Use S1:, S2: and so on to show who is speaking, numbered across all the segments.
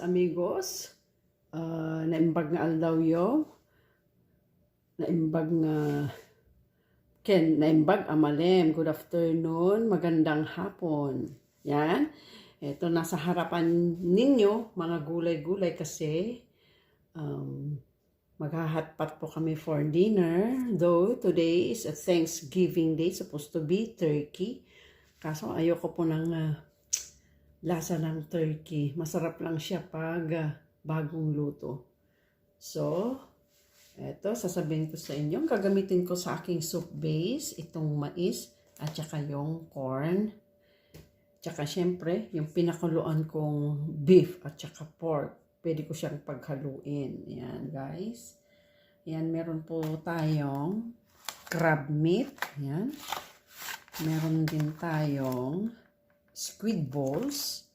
S1: amigos. Naimbag nga aldaw yo. Naimbag nga naimbag amalem. Good afternoon. Magandang hapon. Yan. Ito nasa harapan ninyo mga gulay-gulay kasi maghahatpat po kami for dinner. Though today is a Thanksgiving Day, supposed to be turkey. Kaso ayoko po ng lasa ng turkey. Masarap lang siya pag bagong luto. So, eto, sasabihin ko sa inyo, gagamitin ko sa aking soup base, itong mais, at saka yung corn. Tsaka syempre, yung pinakuluan kong beef at saka pork. Pwede ko siyang paghaluin. Yan, guys. Yan, meron po tayong crab meat. Yan. Meron din tayong squid balls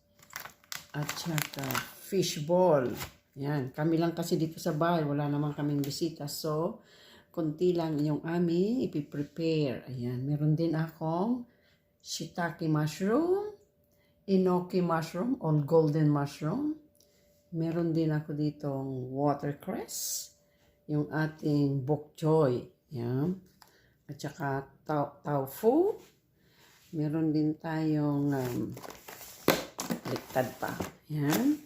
S1: at saka fish ball. Yan, kami lang kasi dito sa bahay, wala naman kaming bisita. So, konti lang yung aming ipiprepare. Ayan, meron din akong shiitake mushroom, enoki mushroom, or golden mushroom. Meron din ako ditong watercress, yung ating bok choy. Yan. At saka tofu. Meron din tayong liktad pa. Yan.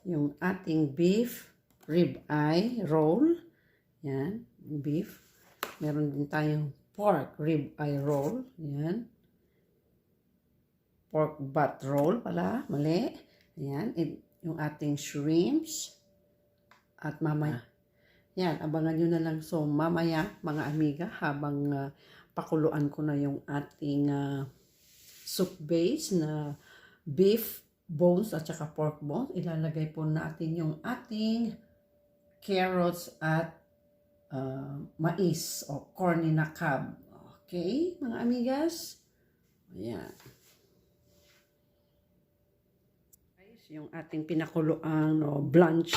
S1: Yung ating beef rib eye roll. Yan. Beef. Meron din tayong pork rib eye roll. Yan. Pork butt roll pala. Mali. Yan. Yung ating shrimps. At mamaya. Yan. Abangan nyo na lang. So, mamaya, mga amiga, habang pakuluan ko na yung ating soup base na beef bones at saka pork bones, ilalagay po natin yung ating carrots at mais o corny na cob. Okay, mga amigas? Ayan. Yung ating pinakuluan o blanch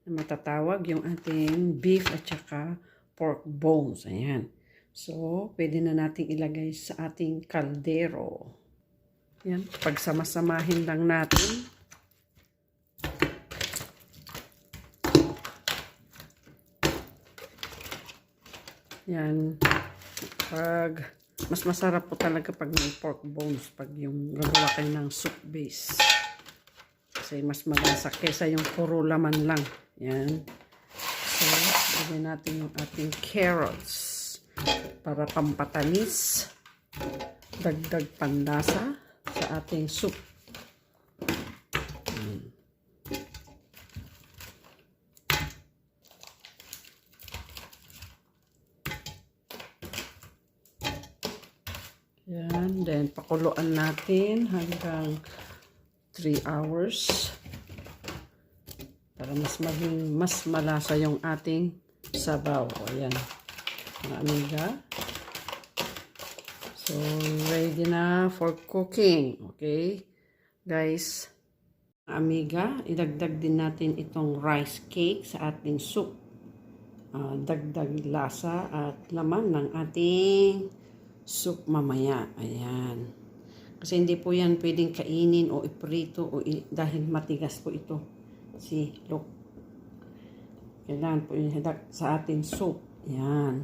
S1: na matatawag, yung ating beef at saka pork bones. Ayan. So, pwede na natin ilagay sa ating kaldero. Yan, pagsamasamahin lang natin. Yan. Mas masarap po talaga pag may pork bones, pag yung gagawa kayo ng soup base. Kasi mas malasa kesa yung puro laman lang. Yan. So, lagyan natin yung ating carrots para pampatamis. Dagdag panlasa sa ating soup. Yan. Then, pakuluan natin hanggang 3 hours para mas malasa yung ating sabaw. Ayan. Mga amiga. So, ready na for cooking. Okay? Guys, amiga, idagdag din natin itong rice cake sa ating soup. Dagdag lasa at laman ng ating soup mamaya. Ayan. Kasi hindi po yan pwedeng kainin o iprito dahil matigas po ito. See, look. Kailangan po yung sa ating soup. Ayan.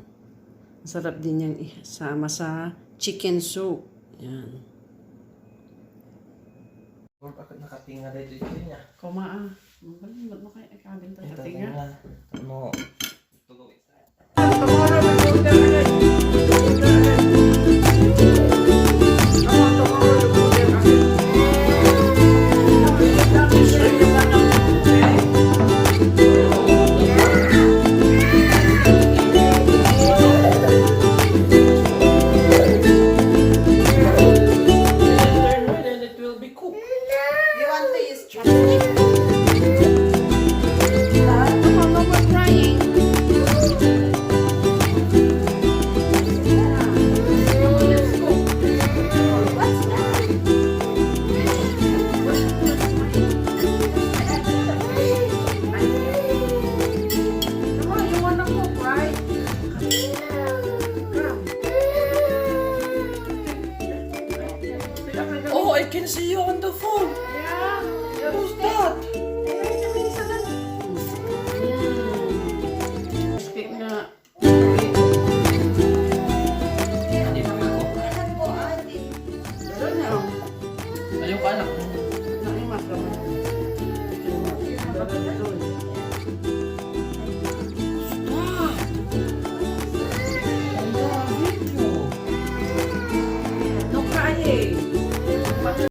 S1: Masarap din yung isama sa chicken soup. Yan.
S2: Bakit nakatinga dito niya?
S1: Kumaa. Ba't mo kayo ikabin tayo nakatinga?
S2: Ano?
S3: can see you on the phone.
S1: Yeah.
S3: Who's that?